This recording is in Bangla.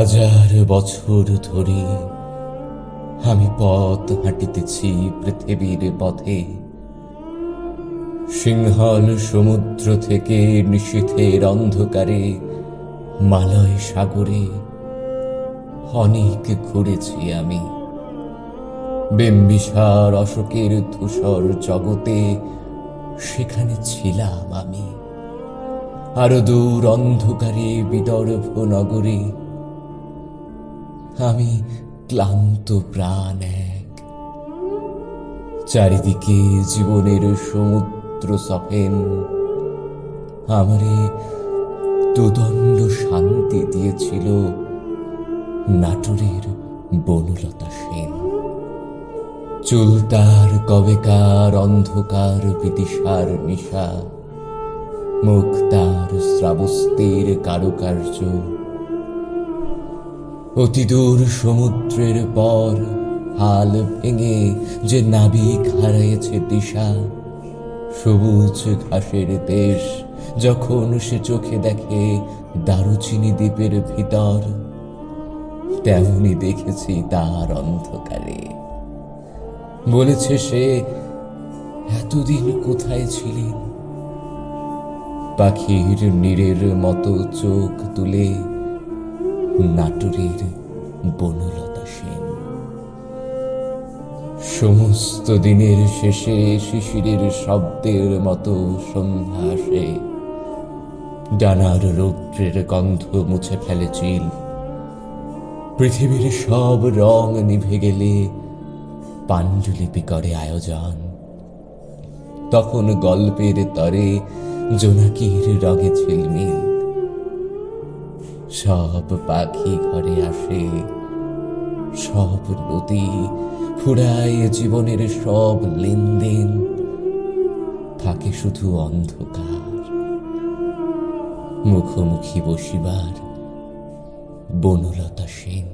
হাজার বছর ধরে আমি পথ হাঁটিতেছি পৃথিবীর পথে। সিংহল সমুদ্র থেকে নিশীথের অন্ধকারে মালয় সাগরে অনেক ঘুরেছি আমি। বিম্বিসার অশোকের ধূসর জগতে সেখানে ছিলাম আমি। আরো দূর অন্ধকারে বিদর্ভ নগরে আমি ক্লান্ত প্রাণ এক। চারিদিকে জীবনের সমুদ্র সফেন আমারে দুদণ্ড শান্তি দিয়েছিল নাটোরের বনলতা সেন। চুল তার কবেকার অন্ধকার বিদিশার নিশা, মুখ তার শ্রাবস্তের কারুকার্য। অতিদূর সমুদ্রের পর হাল ভেঙে যে নাবিক হারিয়েছে দিশা, সবুজ ঘাসের দেশ যখন সে চোখে দেখে দারুচিনি দ্বীপের ভিতর, তেমনি দেখেছি তার অন্ধকারে। বলেছে সে, এতদিন কোথায় ছিলেন? পাখির নীড়ের মতো চোখ তুলে নাটোরের বনলতা সেন। সমস্ত দিনের শেষে শিশিরের শব্দের মতো সন্ধ্যা আসে। ডানার রৌদ্রের গন্ধ মুছে ফেলে চিল। পৃথিবীর সব রং নিভে গেলে পাণ্ডুলিপি করে আয়োজন। তখন গল্পের তরে জোনাকির রঙে ঝিলমিল। সব পাখি ঘরে আসে, সব নদী ফুরায় জীবনের সব লেনদেন। থাকে শুধু অন্ধকার, মুখোমুখি বসিবার বনলতা সেন।